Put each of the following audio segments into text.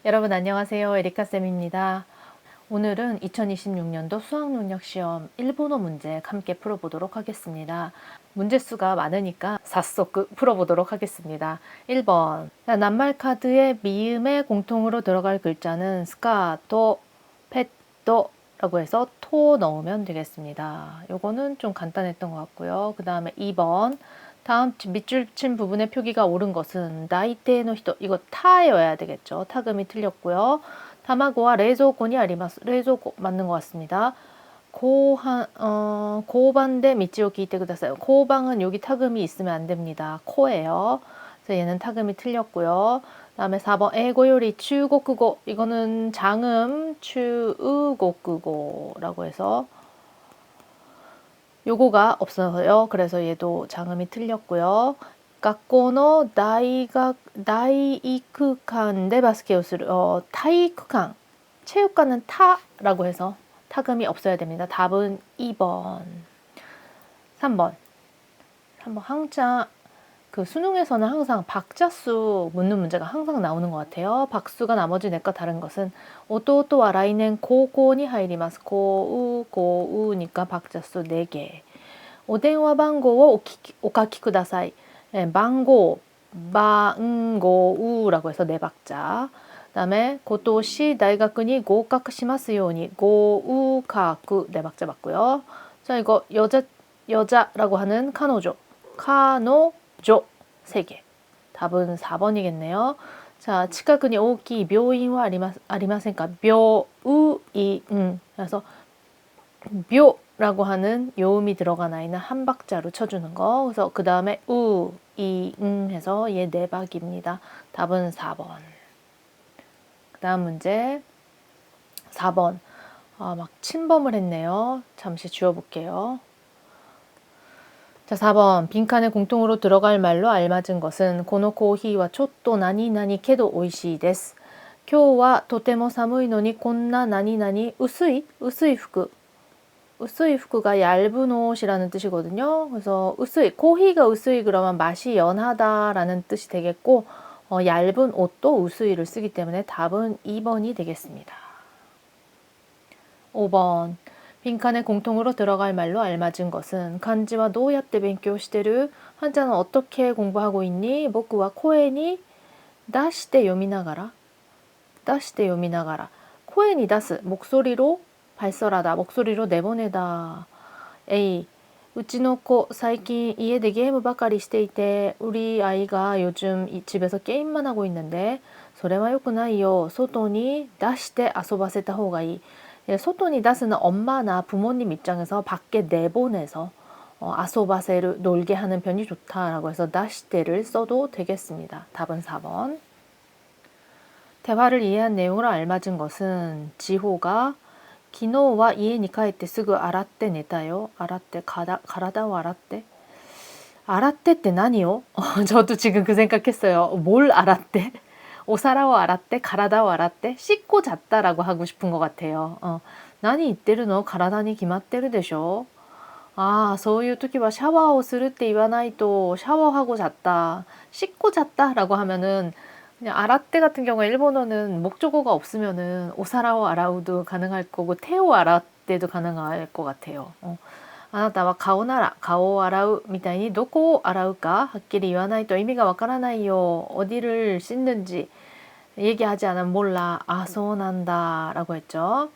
여러분 안녕하세요. 에리카쌤입니다. 오늘은 2026년도 수학능력시험 일본어 문제 함께 풀어보도록 하겠습니다. 문제 수가 많으니까 颯소크 풀어보도록 하겠습니다. 1번 낱말카드의 미음에 공통으로 들어갈 글자는 스카토, 페토 라고 해서 토 넣으면 되겠습니다. 요거는 좀 간단했던 것 같고요. 그 다음에 2번 다음 밑줄 친 부분의 표기가 옳은 것은 나이테의 히토, 이거 타여야 되겠죠. 타금이 틀렸고요. 타마고와 레조고니 아리마스. 레조고 맞는 것 같습니다. 고반대 미치오 기이테 그다사요. 고방은 여기 타금이 있으면 안 됩니다. 코예요. 그래서 얘는 타금이 틀렸고요. 다음에 4번 에고 요리 추고쿠고, 이거는 장음 추우고쿠고라고 해서 요거가 없어서요. 그래서 얘도 장음이 틀렸고요. 학교의 다이쿠칸で 바스케をする 体育館, 체육관은 타라고 해서 타금이 없어야 됩니다. 답은 2번. 3번 항상 그 수능에서는 항상 박자수 묻는 문제가 항상 나오는 것 같아요. 박수가 나머지 넷과 다른 것은 오토토와 라이넨 고고니 하이리마스. 고우니까 박자수 4개. 오電話番号をお書きください. 방고, 방고우라고 해서 4박자. 그다음에 고토시 다이가쿠니 고각시마스ように 고우카쿠 4박자 맞고요. 자, 이거 여자라고 하는 카노조, 카노조 3개. 답은 4번이겠네요. 자, 치카쿠니 오키 묘인와 아리마센가. 묘우인. 그래서 묘라고 하는 요음이 들어간 아이는 한 박자로 쳐주는 거. 그래서 그 다음에 우, 이, 해서 얘 4박입니다. 답은 4번. 그 다음 문제 4번. 막 침범을 했네요. 잠시 지워볼게요. 자, 4번. 빈칸에 공통으로 들어갈 말로 알맞은 것은 고노코히와 초또 나니나니 케도 오이시 데스. 今日はとても寒いのにこんな何々薄い服. 으스이 후크가 얇은 옷이라는 뜻이거든요. 그래서 으스이, 코히가 으스이 그러면 맛이 연하다라는 뜻이 되겠고, 얇은 옷도 으스이를 쓰기 때문에 답은 2번이 되겠습니다. 5번. 빈칸에 공통으로 들어갈 말로 알맞은 것은 간지와 노야때 벤교してる. 한자는 어떻게 공부하고 있니? 보쿠와 코에니 다시때 요미나가라. 다시때 요미나가라. 코에니 다스, 목소리로 발설하다, 목소리로 내보내다. A. うちの子 最近家でゲームばかりしていて 우리 아이가 요즘 집에서 게임만 하고 있는데 それは良くないよ. 外に出して遊ばせた方がいい. 소토니 다스는 엄마나 부모님 입장에서 밖에 내보내서 아소바세를 놀게 하는 편이 좋다라고 해서 다시테를 써도 되겠습니다. 답은 4번. 대화를 이해한 내용으로 알맞은 것은 지호가 昨日は家に帰ってすぐ洗って寝たよ. 洗って 体を洗って 洗ってって何よ? 저도 지금 그 생각했어요. 뭘洗って? 오사라を 洗って 体を 洗って 씻고 잤다라고 하고 싶은 것 같아요. 何言ってるの? 体に決まってるでしょ? そういう時は 샤워をするって言わないと 샤워하고 잤다, 씻고 잤다라고 하면은 그냥 아라떼 같은 경우에 일본어는 목적어가 없으면은 오사라오 아라우도 가능할 거고 테오 아라떼도 가능할 것 같아요. あなたは顔なら顔を洗うみたいにどこを洗うかはっきり言わないと意味がわからないよ. 어디를 씻는지 얘기하지 않으면 몰라. 소난다 라고 했죠.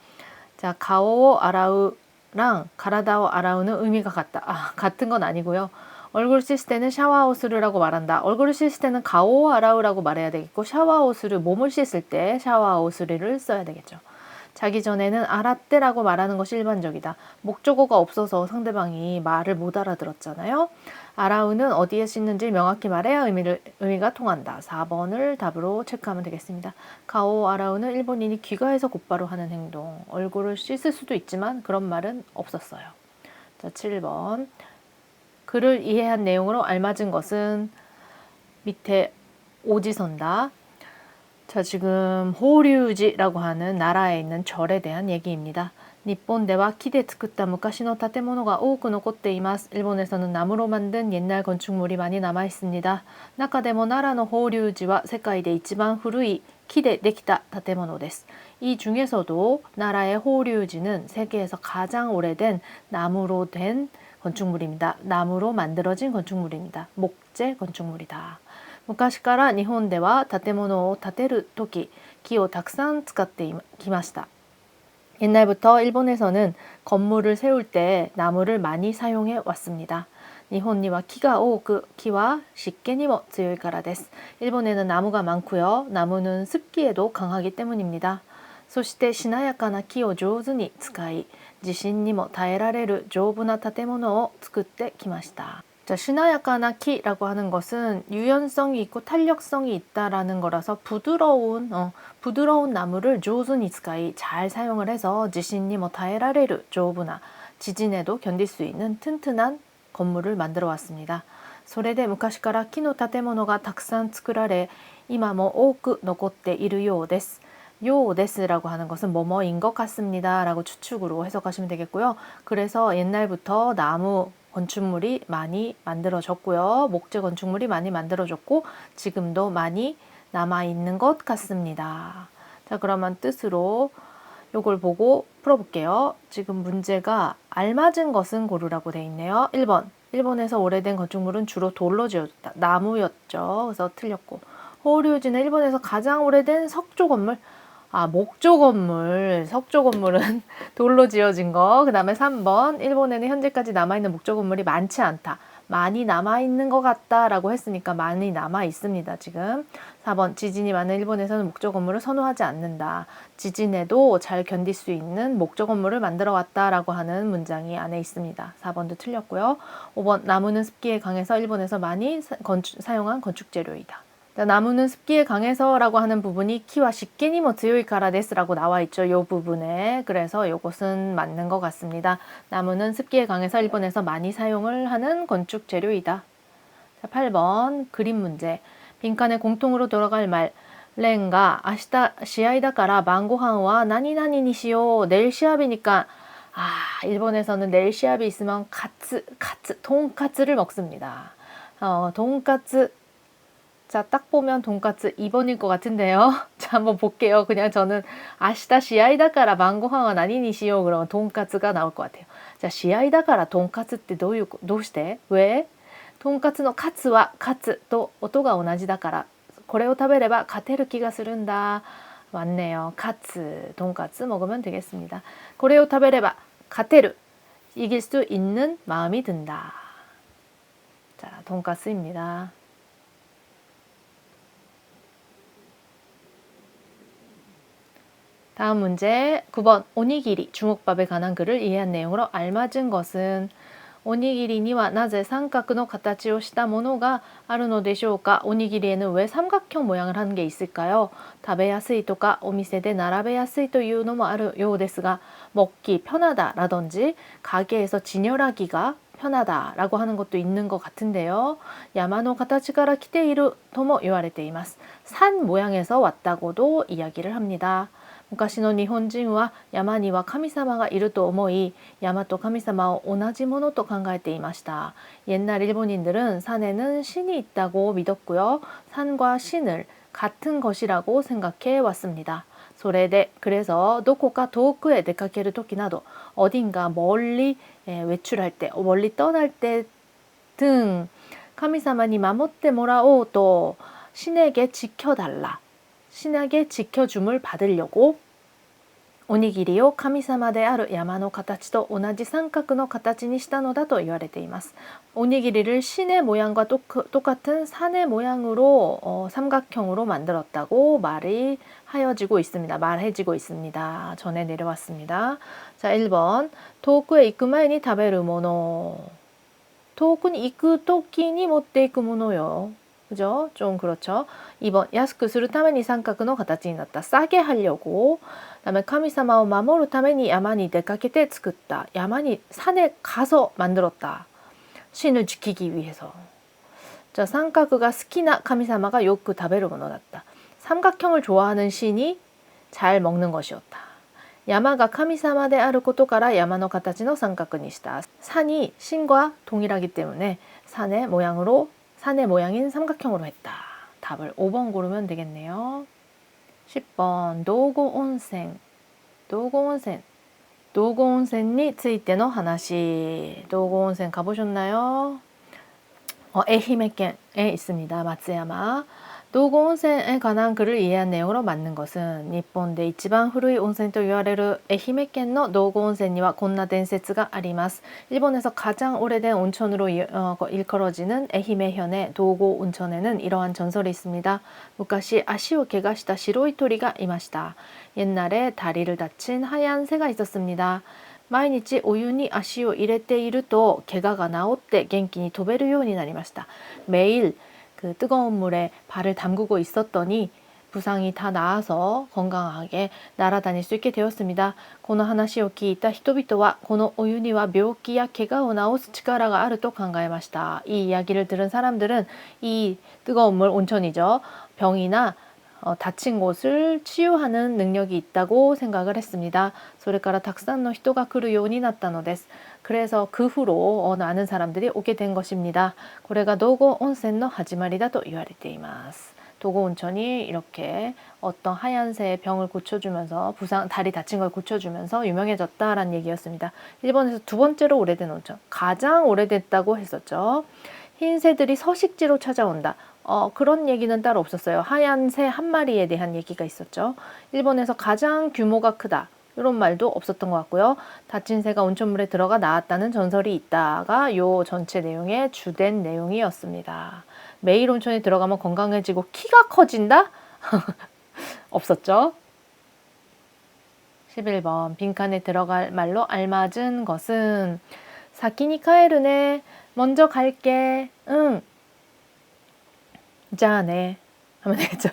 자, 가오오 아라우랑 가라다오 아라우는 의미가 같다. 같은 건 아니고요. 얼굴 씻을 때는 샤워오스르라고 말한다. 얼굴을 씻을 때는 가오 아라우라고 말해야 되겠고, 샤워오스르, 몸을 씻을 때 샤워오스르를 써야 되겠죠. 자기 전에는 알았대라고 말하는 것이 일반적이다. 목적어가 없어서 상대방이 말을 못 알아들었잖아요. 아라우는 어디에 씻는지 명확히 말해야 의미가 통한다. 4번을 답으로 체크하면 되겠습니다. 가오 아라우는 일본인이 귀가해서 곧바로 하는 행동. 얼굴을 씻을 수도 있지만 그런 말은 없었어요. 자, 7번. 글을 이해한 내용으로 알맞은 것은 밑에 오지선다. 자, 지금 호류지라고 하는 나라에 있는 절에 대한 얘기입니다. 일본대와 키데つくった 昔の建物が多く残っています. 일본에서는 나무로 만든 옛날 건축물이 많이 남아 있습니다. 中でも奈良の法隆寺は世界で一番古い木でできた建物です。이 중에서도 나라의 호류지는 세계에서 가장 오래된 나무로 된 건축물입니다. 나무로 만들어진 건축물입니다. 목재 건축물이다. 昔から日本では建物を建てるとき、木をたくさん使ってきました。 옛날부터 일본에서는 건물을 세울 때 나무를 많이 사용해 왔습니다. 일본니와 키가 오고 키와湿気にも 強いからです. 일본에는 나무가 많고요. 나무는 습기에도 강하기 때문입니다. そしてしなやかな木を上手に使い、地震にも耐えられる丈夫な建物を作ってきました. 자, 시나야카나 키라고 하는 것은 유연성이 있고 탄력성이 있다라는 거라서 부드러운 나무를 조준이 스카이 잘 사용을 해서 지진이 뭐 타에라레르 조부나 지진에도 견딜 수 있는 튼튼한 건물을 만들어 왔습니다. それで昔から木の建物がたくさん作られ今も多く残っているようです. 요 데스라고 하는 것은 뭐뭐인 것 같습니다 라고 추측으로 해석하시면 되겠고요. 그래서 옛날부터 나무 건축물이 많이 만들어졌고요. 목재 건축물이 많이 만들어졌고 지금도 많이 남아있는 것 같습니다. 자, 그러면 뜻으로 요걸 보고 풀어볼게요. 지금 문제가 알맞은 것은 고르라고 돼 있네요. 1번. 일본에서 오래된 건축물은 주로 돌로 지어졌다. 나무였죠. 그래서 틀렸고. 호류지는 일본에서 가장 오래된 석조 건물. 목조 건물, 석조 건물은 돌로 지어진 거. 그 다음에 3번, 일본에는 현재까지 남아있는 목조 건물이 많지 않다. 많이 남아있는 것 같다 라고 했으니까 많이 남아있습니다, 지금. 4번, 지진이 많은 일본에서는 목조 건물을 선호하지 않는다. 지진에도 잘 견딜 수 있는 목조 건물을 만들어 왔다 라고 하는 문장이 안에 있습니다. 4번도 틀렸고요. 5번, 나무는 습기에 강해서 일본에서 많이 사용한 건축 재료이다. 나무는 습기에 강해서라고 하는 부분이 키와湿気にも 強いからです라고 나와 있죠. 이 부분에. 그래서 이것은 맞는 것 같습니다. 나무는 습기에 강해서 일본에서 많이 사용을 하는 건축 재료이다. 자, 8번 그림 문제. 빈칸에 공통으로 들어갈 말. 렌가 아시다 시아이다까라晩ご飯は 何々にしよう. 내일 시합이니까 일본에서는 내일 시합이 있으면 돈까츠를 먹습니다. 돈까츠. 자, 딱 보면 돈까스 2번일 것 같은데요. 자, 한번 볼게요. 그냥 저는 아시다 시아이다까라晩ご飯は 何にしよう 그러면 돈까스가 나올 것 같아요. 자, 시아이다까라 돈까스ってどうして? 왜? 돈까스의 카츠와 카츠 또音が 同じだから これを食べれば勝てる気がするんだ. 맞네요. 카츠, 돈까스 먹으면 되겠습니다. これを食べれば勝てる, 이길 수 있는 마음이 든다. 자, 돈까스입니다. 다음 문제 9번 오니기리 주먹밥에 관한 글을 이해한 내용으로 알맞은 것은 오니기리니와 나제 삼각의 形をしたものがあるのでしょうか? 오니기리에는 왜 삼각형 모양을 하는 게 있을까요? 食べやすいとかお店で並べやすいというのもあるようですが 먹기 편하다라든지 가게에서 진열하기가 편하다라고 하는 것도 있는 것 같은데요. 야마노 形から来ているとも言われています. 산 모양에서 왔다고도 이야기를 합니다. 昔の日本人は山には神様がいると思い、山と神様を同じものと考えていました. 옛날 일본인들은 산에는 신이 있다고 믿었고요. 산과 신을 같은 것이라고 생각해 왔습니다. 그래서 どこか遠くへ出かける時など 어딘가 멀리 외출할 때, 멀리 떠날 때 등 神様に守ってもらおうと 신에게 지켜달라. 신에게 지켜줌을 받으려고 오니기리を 神様である山の形と同じ三角の形にしたのだと言われています. 오니기리를 신의 모양과 똑같은 산의 모양으로 삼각형으로 만들었다고 말해지고 있습니다. 전에 내려왔습니다. 자, 1번 遠くへ行く前に食べるもの. 遠くに行く時に持っていくものよ. 그죠? 좀 그렇죠. 2번 安くするために三角の形になった. 싸게 하려고. 그다음에 神様を守るために山に出かけて作った. 산에 가서 만들었다. 신을 지키기 위해서. 자, 삼각가 好きな 神様がよく食べるものだった. 삼각형을 좋아하는 신이 잘 먹는 것이었다. 야마가 神様であることから山の形の三角にした. 산이 신과 동일하기 때문에 산의 모양인 삼각형으로 했다. 답을 5번 고르면 되겠네요. 10번 도고 온센. 도고 온센. 도고 온센に ついての話. 도고 온센 가보셨나요? 에히메켄에 있습니다. 마츠야마. 도고 온센에 관한 글을 이해한 내용으로 맞는 것은 일본의 이치반 후루이 온센と 言われる 에히메켄의 도고 온센には こんな伝説があります. 일본에서 가장 오래된 온천으로 일컬어지는 에히메현의 도고 온천에는 이러한 전설이 있습니다. 昔足を怪我した白い鳥がいました. 옛날에 다리를 다친 하얀 새가 있었습니다. 毎日お湯に足を入れていると怪我が治って元気に飛べるようになりました. 매일 그 뜨거운 물에 발을 담그고 있었더니 부상이 다 나아서 건강하게 날아다닐 수 있게 되었습니다. この話を聞いた人々はこのお湯には病気や怪我を治す力があると考えました. 이 이야기를 들은 사람들은 이 뜨거운 물 온천이죠. 병이나 다친 곳을 치유하는 능력이 있다고 생각을 했습니다. それからたくさんの人が来るようになったのです. 그래서 그 후로 많은 사람들이 오게 된 것입니다. これが도고 온센의 始まりだと言われています. 도고 온천이 이렇게 어떤 하얀새의 병을 고쳐주면서 다리 다친 걸 고쳐주면서 유명해졌다라는 얘기였습니다. 일본에서 두 번째로 오래된 온천, 가장 오래됐다고 했었죠. 흰 새들이 서식지로 찾아온다. 그런 얘기는 따로 없었어요. 하얀 새 한 마리에 대한 얘기가 있었죠. 일본에서 가장 규모가 크다. 이런 말도 없었던 것 같고요. 다친 새가 온천물에 들어가 나왔다는 전설이 있다가 요 전체 내용의 주된 내용이었습니다. 매일 온천에 들어가면 건강해지고 키가 커진다? 없었죠. 11번 빈칸에 들어갈 말로 알맞은 것은 사키니 카에르네. 먼저 갈게. 응. 자네 하면 되겠죠.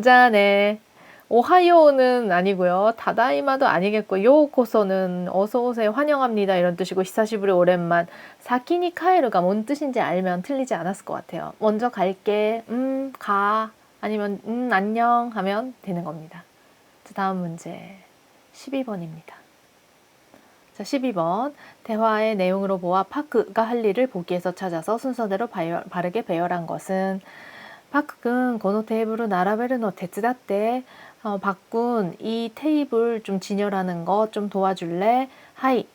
자네. 오하요는 아니고요. 다다이마도 아니겠고 요코소는 어서오세요 환영합니다 이런 뜻이고 히사시부리 오랜만. 사키니 카에르가 뭔 뜻인지 알면 틀리지 않았을 것 같아요. 먼저 갈게. 가. 아니면 안녕 하면 되는 겁니다. 자, 다음 문제 12번입니다. 자, 12번. 대화의 내용으로 보아 파크가 할 일을 보기에서 찾아서 순서대로 바르게 배열한 것은 파크군 고노 테이블을 나라베르노 데츠다떼. 박군 이 테이블 좀 진열하는 거 좀 도와줄래? 하이.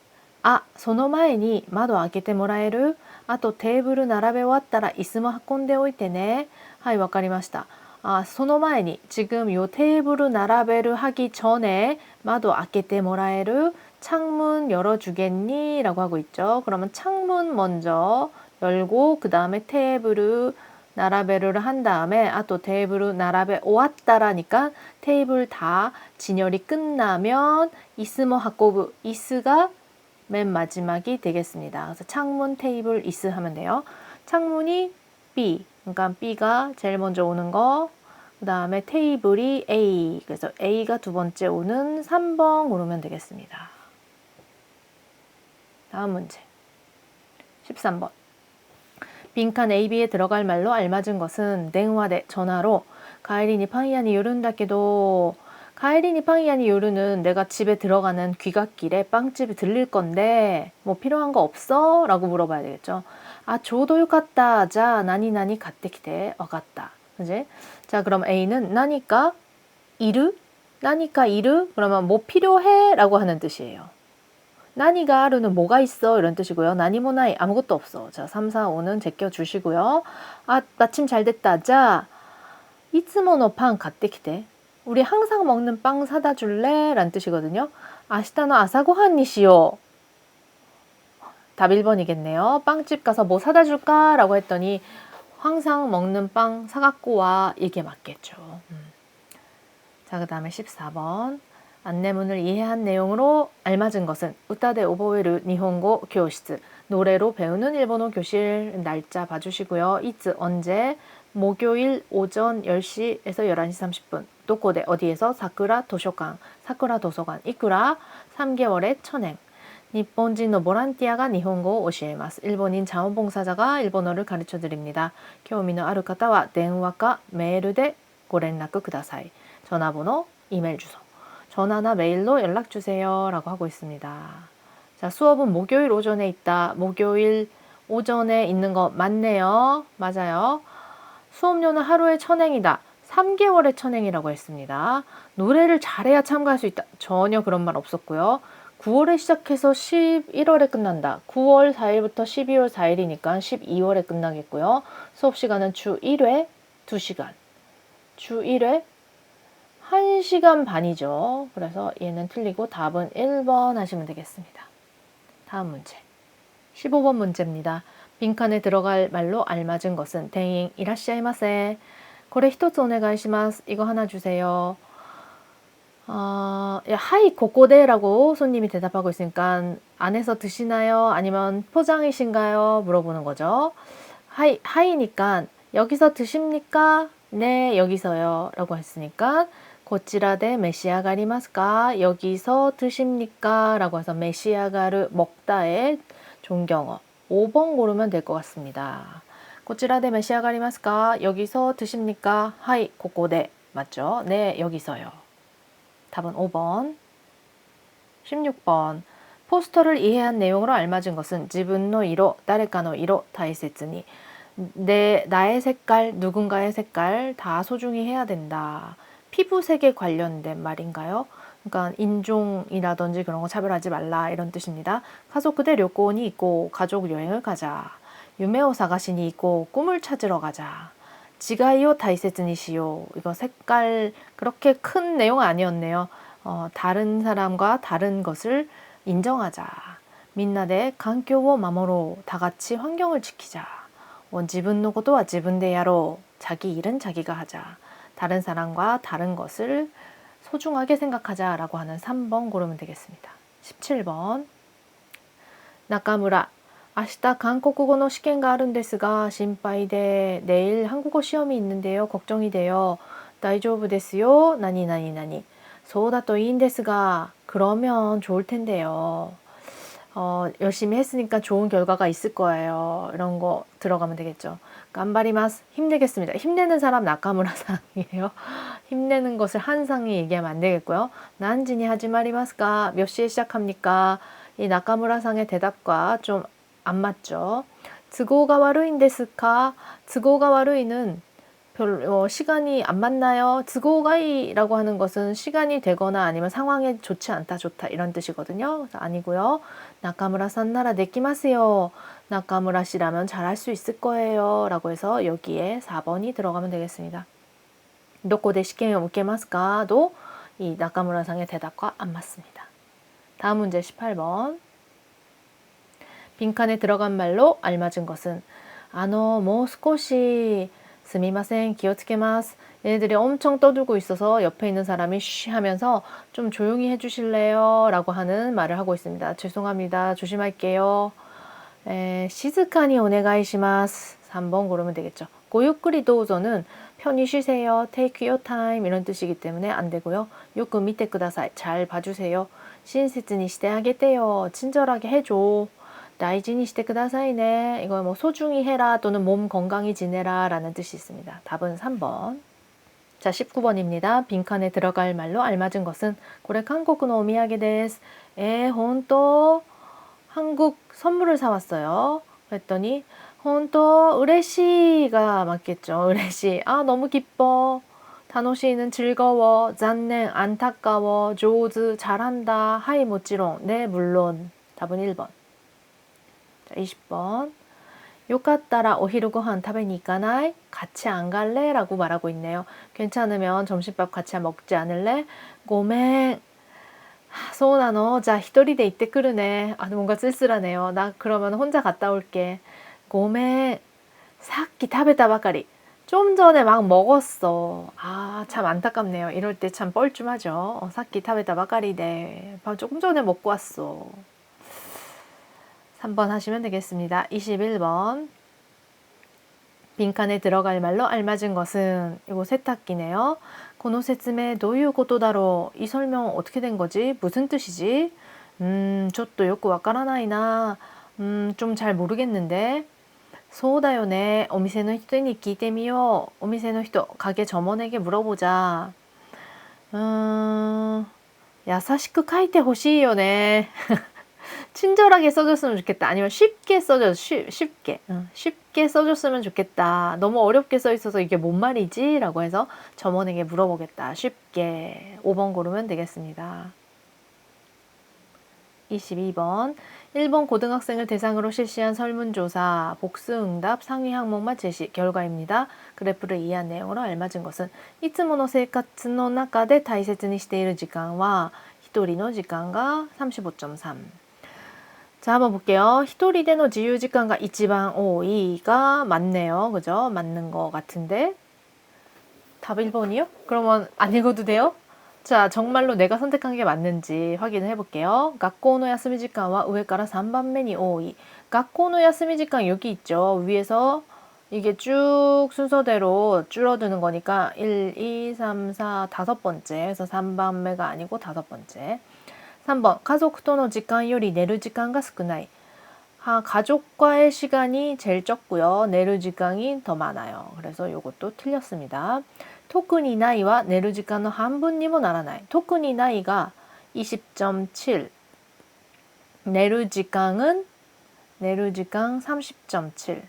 아, その前に窓開けてもらえる? あとテーブル並べ終わったら椅子も運んでおいてね. 하이, わかりました. 아, その前に 지금 요 테이블을 나라베를 하기 전에窓開けてもらえる? 창문 열어주겠니? 라고 하고 있죠. 그러면 창문 먼저 열고 그 다음에 테이블을 나라베를 한 다음에 또 테이블을 나라베 오왔다라니까 테이블 다 진열이 끝나면 이스모 하코부 이스가 맨 마지막이 되겠습니다. 그래서 창문 테이블 이스 하면 돼요. 창문이 B, 그러니까 B가 제일 먼저 오는 거. 그 다음에 테이블이 A, 그래서 A가 두 번째 오는 3번 고르면 되겠습니다. 다음 문제 13번. 빈칸 A, B에 들어갈 말로 알맞은 것은 댕화대 전화로 가이리니 팡이야니 요른다케도. 가이리니 팡이야니 요르는 내가 집에 들어가는 귀갓길에 빵집에 들릴 건데 뭐 필요한 거 없어? 라고 물어봐야 되겠죠. 아, 조도 요갔다. 자, 나니나니 가떼키테. 어갔다. 그지? 자, 그럼 A는 나니까 이르? 나니까 이르? 그러면 뭐 필요해? 라고 하는 뜻이에요. 나니가 아르는 뭐가 있어? 이런 뜻이고요. 나니모나이 아무것도 없어. 자, 3, 4, 5는 제껴주시고요. 아, 마침 잘 됐다. 자, 이츠모노 판 가떼키테. 우리 항상 먹는 빵 사다 줄래? 라는 뜻이거든요. 아시타노 아사고한 니시오. 답 1번이겠네요. 빵집 가서 뭐 사다 줄까? 라고 했더니 항상 먹는 빵 사갖고 와. 이게 맞겠죠. 자, 그 다음에 14번. 안내문을 이해한 내용으로 알맞은 것은 우타데 오보에르 니혼고 교실, 노래로 배우는 일본어 교실. 날짜 봐주시고요. 이츠 언제? 목요일 오전 10시에서 11시 30분. 도코데 어디에서? 사쿠라 도서관, 사쿠라 도서관. 이쿠라 3개월의 천행. 일본인의 보란티아가 니혼고 오시에마스. 일본인 자원봉사자가 일본어를 가르쳐 드립니다.興味のある方は電話かメールでご連絡ください. 전화번호, 이메일 주소. 전화나 메일로 연락주세요. 라고 하고 있습니다. 자, 수업은 목요일 오전에 있다. 목요일 오전에 있는 거 맞네요. 맞아요. 수업료는 하루에 1000엔이다. 3개월의 천행이라고 했습니다. 노래를 잘해야 참가할 수 있다. 전혀 그런 말 없었고요. 9월에 시작해서 11월에 끝난다. 9월 4일부터 12월 4일이니까 12월에 끝나겠고요. 수업 시간은 주 1회 2시간. 주 1회 1시간 반이죠. 그래서 얘는 틀리고 답은 1번 하시면 되겠습니다. 다음 문제. 15번 문제입니다. 빈칸에 들어갈 말로 알맞은 것은 대잉 이라시아이마세. 고래 히토츠 오네가이시마스. 이거 하나 주세요. 하이 고꼬데라고 손님이 대답하고 있으니까 안에서 드시나요? 아니면 포장이신가요? 물어보는 거죠. 하이니까 여기서 드십니까? 네, 여기서요. 라고 했으니까 고치라데 메시아가리마스까? 여기서 드십니까? 라고 해서 메시아가르 먹다의 존경어 5번 고르면 될 것 같습니다. 고치라데 메시아가리마스까? 여기서 드십니까? 하이 고꼬데 맞죠? 네, 여기서요. 답은 5번. 16번. 포스터를 이해한 내용으로 알맞은 것은 지분노 이로, 다레카노 이로, 다이세츠니. 나의 색깔, 누군가의 색깔 다 소중히 해야 된다. 피부색에 관련된 말인가요? 그러니까 인종이라든지 그런 거 차별하지 말라 이런 뜻입니다. 가족그대 료코니 있고 가족 여행을 가자. 유메오 사가시니 있고 꿈을 찾으러 가자. 지가이요 다이세츠니시요. 이거 색깔 그렇게 큰 내용은 아니었네요. 다른 사람과 다른 것을 인정하자. 민나데環境を 마모로 다 같이 환경을 지키자. 지분노 고도와 지분대야로 자기 일은 자기가 하자. 다른 사람과 다른 것을 소중하게 생각하자라고 하는 3번 고르면 되겠습니다. 17번. 나카무라. 明日韓国語の試験があるんですが心配で 내일 한국어 시험이 있는데요. 걱정이 돼요. 大丈夫ですよ. 나니 나니 나니. そうだといいんですが 그러면 좋을 텐데요. 열심히 했으니까 좋은 결과가 있을 거예요. 이런 거 들어가면 되겠죠. 깜바리마스. 힘내겠습니다. 힘내는 사람 나카무라상이에요. 힘내는 것을 한상이 얘기하면 안 되겠고요. 난지니 하지마리마스까? 몇 시에 시작합니까? 이 나카무라상의 대답과 좀 안 맞죠. 즈고가 와루인데스까? 즈고가 와루이는 별로 시간이 안 맞나요? 즈고가이라고 하는 것은 시간이 되거나 아니면 상황이 좋지 않다, 좋다 이런 뜻이거든요. 그래서 아니고요. 나카무라-산 나라 데키마스요. 나카무라 씨라면 잘할 수 있을 거예요. 라고 해서 여기에 4번이 들어가면 되겠습니다. 도코데 시험을受けますか?도 이 나카무라 상의 대답과 안 맞습니다. 다음 문제 18번. 빈칸에 들어간 말로 알맞은 것은 뭐少し 스미마센 기어츠케마스. 얘네들이 엄청 떠들고 있어서 옆에 있는 사람이 쉬 하면서 좀 조용히 해주실래요? 라고 하는 말을 하고 있습니다. 죄송합니다. 조심할게요. 시즈카니 오네가이시마스. 3번 고르면 되겠죠. 고유쿠리 도우조는 편히 쉬세요. take your time 이런 뜻이기 때문에 안 되고요. 요크 밑에 쿠다사이. 잘 봐주세요. 신세츠니 시대하겠대요. 친절하게 해줘. 다이지니 시대 쿠다사이네. 이거 뭐 소중히 해라 또는 몸 건강히 지내라 라는 뜻이 있습니다. 답은 3번. 자, 19번입니다. 빈칸에 들어갈 말로 알맞은 것은 고래 한국의 오미야게 데스. 혼또 한국 선물을 사왔어요. 그랬더니 혼또 으레시가 맞겠죠. 으레시. 너무 기뻐. 다노시는 즐거워. 잔넨 안타까워. 조즈 잘한다. 하이 모찌롱. 네 물론. 답은 1번. 자, 20번. 요카따라 오히루 고한 타베니 가나이? 같이 안 갈래? 라고 말하고 있네요. 괜찮으면 점심밥 같이 먹지 않을래? 고멘. 소나노. 자, 히토리데 이때 끄르네. 뭔가 쓸쓸하네요. 나 그러면 혼자 갔다 올게. 고멘. 사키 타베타 바까리. 좀 전에 막 먹었어. 참 안타깝네요. 이럴 때 참 뻘쭘하죠. 사키 타베타 바까리데. 조금 전에 먹고 왔어. 3번 하시면 되겠습니다. 21번. 빈칸에 들어갈 말로 알맞은 것은 이거 세탁기네요. 고노 세츠메 도유 고토다로. 이 설명 어떻게 된 거지? 무슨 뜻이지? 저도 요코 와카라나이나. 좀 잘 모르겠는데. 소다요네. 오미세노 히토니 기테미요. 오미세노 히토. 가게 점원에게 물어보자. 야사시크 카이테 호시요네. 친절하게 써줬으면 좋겠다. 아니면 쉽게 써줘. 쉽게. 쉽게 써줬으면 좋겠다. 너무 어렵게 써 있어서 이게 뭔 말이지? 라고 해서 점원에게 물어보겠다. 쉽게. 5번 고르면 되겠습니다. 22번. 일본 고등학생을 대상으로 실시한 설문조사, 복수응답, 상위 항목만 제시, 결과입니다. 그래프를 이해한 내용으로 알맞은 것은 いつもの生活の中で大切にしている時間は一人の時間が 35.3. 자, 한번 볼게요. 히토리데노 지유지간가 이치반 오이가 맞네요. 그죠? 맞는 거 같은데. 답 1번이요? 그러면 안 읽어도 돼요? 자, 정말로 내가 선택한 게 맞는지 확인을 해볼게요.学校の 야스미時間は 우에까라 3番目に 오이. 学校の 야스미時間 여기 있죠. 위에서 이게 쭉 순서대로 줄어드는 거니까 1, 2, 3, 4, 5번째. 그래서 3番目가 아니고 5번째. 3번, 家族との 時間 より 寝る 時間が 少ない. 가족과의 시간이 제일 적고요. 寝る 時間이 더 많아요. 그래서 이것도 틀렸습니다. 特にない와 寝る 時間の 半分にも ならない. 特にない가 20.7. 寝る 時間은 寝る 時間 30.7.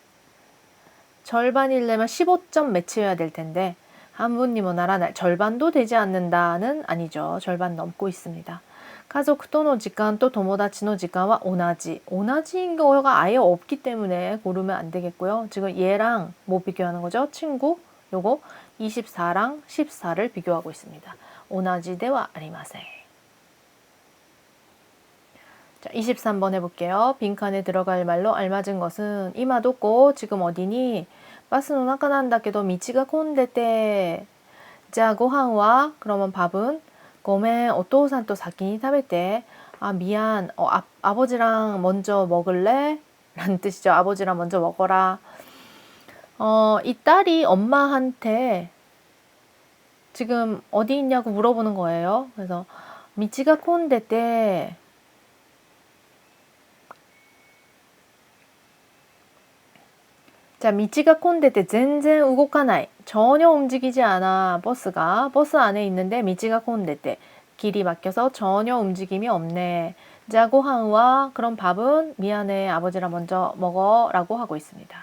절반이려면 15점 매치해야 될 텐데 半分にも ならない. 절반도 되지 않는다는 아니죠. 절반 넘고 있습니다. 家族との時間と友達の時間は同じ. 同じ거가 아예 없기 때문에 고르면 안 되겠고요. 지금 얘랑 뭐 비교하는 거죠? 친구? 요거 24랑 14를 비교하고 있습니다. 同じではありません. 자, 23번 해볼게요. 빈칸에 들어갈 말로 알맞은 것은 이마도꼬 지금 어디니? 버스노 나카 난다케도 미치가 콘데테. 자, 고항와 그러면 밥은 고멘 오토산 또 사키니 타베테. 아 미안. 아버지랑 먼저 먹을래? 라는 뜻이죠. 아버지랑 먼저 먹어라. 이 딸이 엄마한테 지금 어디 있냐고 물어보는 거예요. 그래서 미치가 콘데테. 자, 미치가 콘데테 전전 우고카나이. 전혀 움직이지 않아. 버스가. 버스 안에 있는데 미치가 콘데테. 길이 막혀서 전혀 움직임이 없네. 자, 고항와 그럼 밥은 미안해. 아버지랑 먼저 먹어. 라고 하고 있습니다.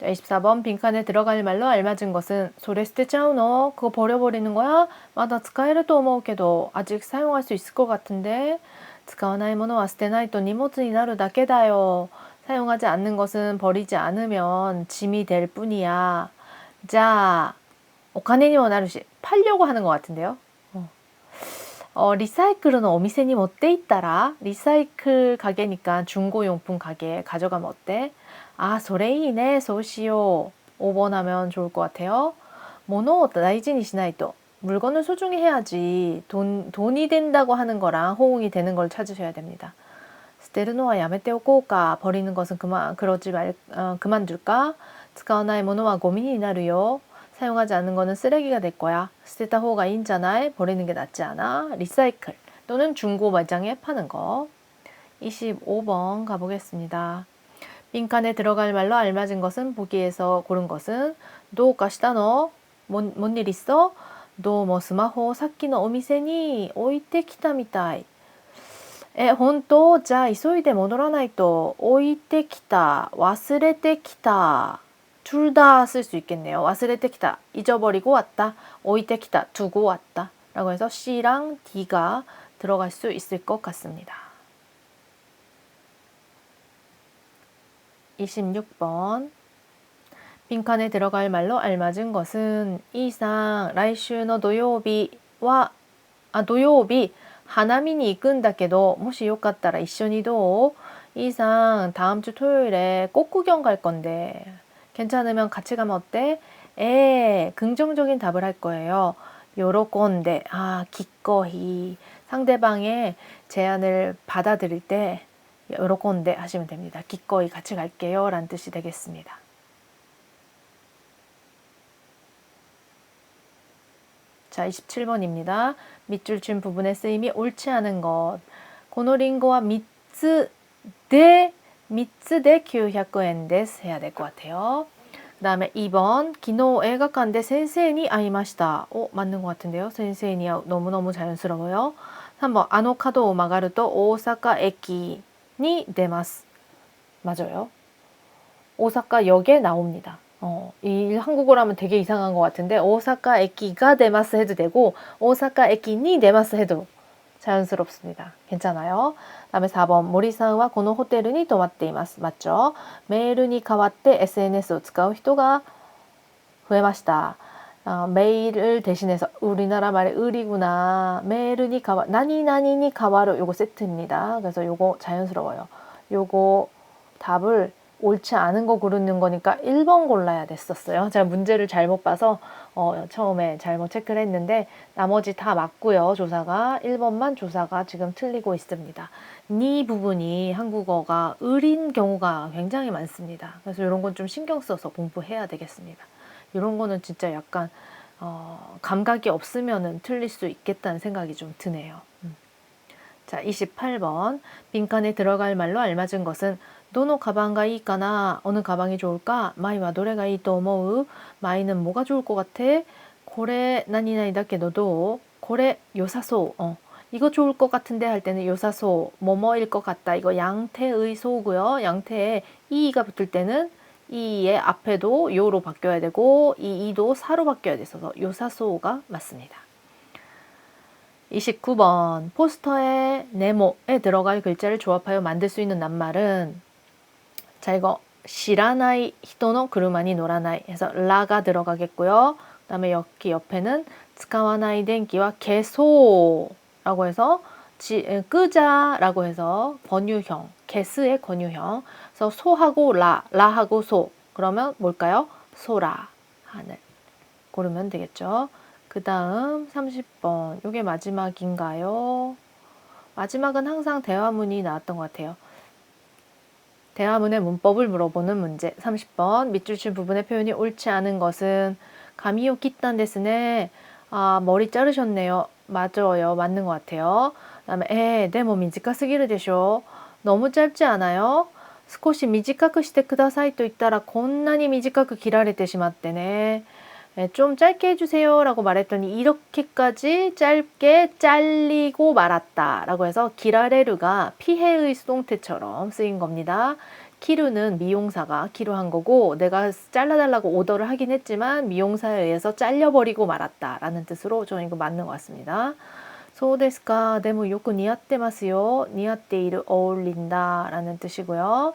자, 24번 빈칸에 들어갈 말로 알맞은 것은 소레스테 짜우노. 그거 버려버리는 거야? 마다 스카에르 또 먹게도 아직 사용할 수 있을 것 같은데. 使わないものは捨てないと荷物になるだけだよ. 사용하지 않는 것은 버리지 않으면 짐이 될 뿐이야. 자, 오카네니모 나루시. 팔려고 하는 것 같은데요. 리사이클은 오미세니 못돼 있다라. 리사이클 가게니까 중고용품 가게에 가져가면 어때? 아, 소레이네 소시오. 5번 하면 좋을 것 같아요. 모노 다이지니 시나이토. 물건을 소중히 해야지. 돈이 된다고 하는 거랑 호응이 되는 걸 찾으셔야 됩니다. 스테르노와 야메테오코우까. 버리는 것은 그만둘까? 使わないものはゴミになるよ. 사용하지 않는 거는 쓰레기가 될 거야. 스테타 호가 인자나에. 버리는 게 낫지 않아? 리사이클 또는 중고 매장에 파는 거. 25번 가보겠습니다. 빈칸에 들어갈 말로 알맞은 것은 보기에서 고른 것은 도우까시다노. 뭔 일 있어? 너 뭐 스마호 사키노 오미세니 오이테 키타 미타이. 本当? じゃあ急いで戻らないと. 置いてきた, 忘れてきた. 둘 다 쓸 수 있겠네요. 忘れてきた, 잊어버리고 왔다. 置いてきた, 두고 왔다. 라고 해서 C랑 D가 들어갈 수 있을 것 같습니다. 26번 빈칸에 들어갈 말로 알맞은 것은 이상来週の土曜日花見に行くんだけどもしよかったら一緒にどう? 이상 다음 주 토요일에 꽃구경 갈 건데 괜찮으면 같이 가면 어때? 긍정적인 답을 할 거예요. 요로꼰데 기꺼이 상대방의 제안을 받아들일 때 요로꼰데 하시면 됩니다. 기꺼이 같이 갈게요 라는 뜻이 되겠습니다. 자, 27번입니다. 밑줄 친 부분의 쓰임이 옳지 않은 것. 고노링고와 미츠데 900엔 데스 해야 될 것 같아요. 그 다음에 2번 기노映画館で 先生に会いました. 맞는 것 같은데요. 先生に 너무너무 자연스러워요. 3번 아노카도 오 마가르토 오사카 에키 니 데마스. 맞아요. 오사카 역에 나옵니다. 이 한국어로 하면 되게 이상한 것 같은데 오사카 에키가 데마스 해도 되고 오사카 에키 니 데마스 해도 자연스럽습니다. 괜찮아요. 다음에 4번 모리상와 고노 호텔に 泊まっています. 맞죠? 메일이 代わって SNS를 使う人が増えました. 메일을 대신해서 우리나라 말의 을이구나. 메일이 나니나니니 가와로 요거 세트입니다. 그래서 요거 자연스러워요. 요거 답을 옳지 않은 거 고르는 거니까 1번 골라야 됐었어요. 제가 문제를 잘못 봐서 처음에 잘못 체크를 했는데 나머지 다 맞고요. 조사가 1번만 조사가 지금 틀리고 있습니다. 니 부분이 한국어가 을인 경우가 굉장히 많습니다. 그래서 이런 건 좀 신경 써서 공부해야 되겠습니다. 이런 거는 진짜 약간 감각이 없으면은 틀릴 수 있겠다는 생각이 좀 드네요. 자, 28번 빈칸에 들어갈 말로 알맞은 것은 도노 가방가 이까나 어느 가방이 좋을까? 마이와 노래가 이또 오모우. 마이는 뭐가 좋을 것 같아? 고래 나니나이다케도도 고래 요사소. 이거 좋을 것 같은데 할 때는 요사소 뭐뭐일 것 같다. 이거 양태의 소고요. 양태에 이가 붙을 때는 이의 앞에도 요로 바뀌어야 되고 이도 사로 바뀌어야 돼서 요사소가 맞습니다. 29번 포스터에 네모에 들어갈 글자를 조합하여 만들 수 있는 낱말은 자 이거 시라나이 히토노 그루마니 노라나이 해서 라가 들어가겠고요. 그 다음에 여기 옆에는 스카와나이 덴기와 개소라고 해서 끄자라고 해서 권유형 개스의 권유형 그래서 소하고 라하고 소 그러면 뭘까요? 소라 하늘 고르면 되겠죠. 그 다음 30번 이게 마지막인가요? 마지막은 항상 대화문이 나왔던 것 같아요. 대화문의 문법을 물어보는 문제 30번 밑줄 친 부분의 표현이 옳지 않은 것은 가미요 기딴 데스네. 머리 자르셨네요. 맞아요. 맞는 것 같아요. 그 다음에 데모 미지카 스기르 데쇼. 너무 짧지 않아요? 少し短くしてくださいと言ったらこんなに短く切られてしまってね. 좀 짧게 해주세요 라고 말했더니 이렇게까지 짧게 잘리고 말았다 라고 해서 기라레르가 피해의 수동태처럼 쓰인 겁니다. 키루는 미용사가 키루한 거고 내가 잘라달라고 오더를 하긴 했지만 미용사에 의해서 잘려버리고 말았다 라는 뜻으로 저는 이거 맞는 것 같습니다. 소데스까 데모 요크 니아떼마스요. 니아떼이르 어울린다 라는 뜻이고요.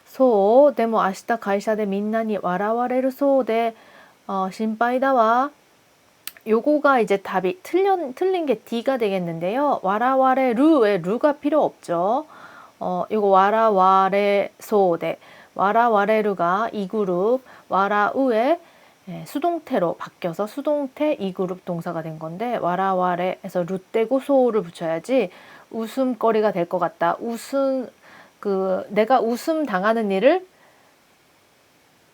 소 데모 아시타 가이샤데 민나니 와라와레르 소데 신바이다와 요거가 이제 답이 틀린 게 D가 되겠는데요. 와라와레 루에 루가 필요 없죠. 요거 와라와레 소데 와라와레루가 이 그룹 와라우에 수동태로 바뀌어서 수동태 이 그룹 동사가 된 건데 와라와레에서 루 떼고 소를 붙여야지 웃음거리가 될 것 같다. 내가 웃음 당하는 일을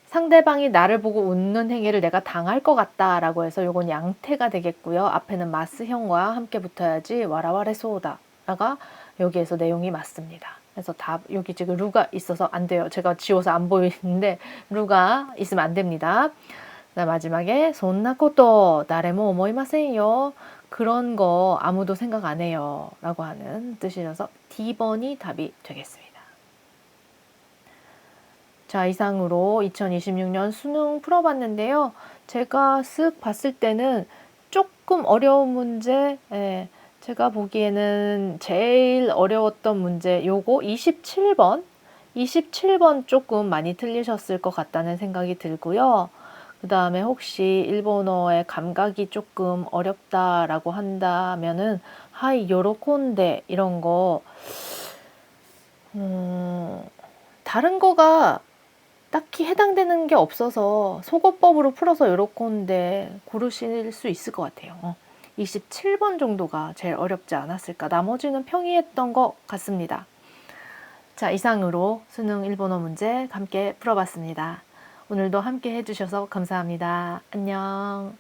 상대방이 나를 보고 웃는 행위를 내가 당할 것 같다라고 해서 요건 양태가 되겠고요. 앞에는 마스형과 함께 붙어야지 와라와레 소다가 여기에서 내용이 맞습니다. 그래서 여기 지금 루가 있어서 안 돼요. 제가 지워서 안 보이는데 루가 있으면 안 됩니다. 마지막에 손나코토 나레모 오모이마센요. 그런 거 아무도 생각 안 해요. 라고 하는 뜻이라서 D번이 답이 되겠습니다. 자, 이상으로 2026년 수능 풀어봤는데요. 제가 쓱 봤을 때는 조금 어려운 문제, 제가 보기에는 제일 어려웠던 문제 요거 27번 조금 많이 틀리셨을 것 같다는 생각이 들고요. 그 다음에 혹시 일본어의 감각이 조금 어렵다라고 한다면은 하이 요로콘데 이런 거 다른 거가 딱히 해당되는 게 없어서 속어법으로 풀어서 요렇건데 고르실 수 있을 것 같아요. 27번 정도가 제일 어렵지 않았을까. 나머지는 평이했던 것 같습니다. 자, 이상으로 수능 일본어 문제 함께 풀어봤습니다. 오늘도 함께 해주셔서 감사합니다. 안녕.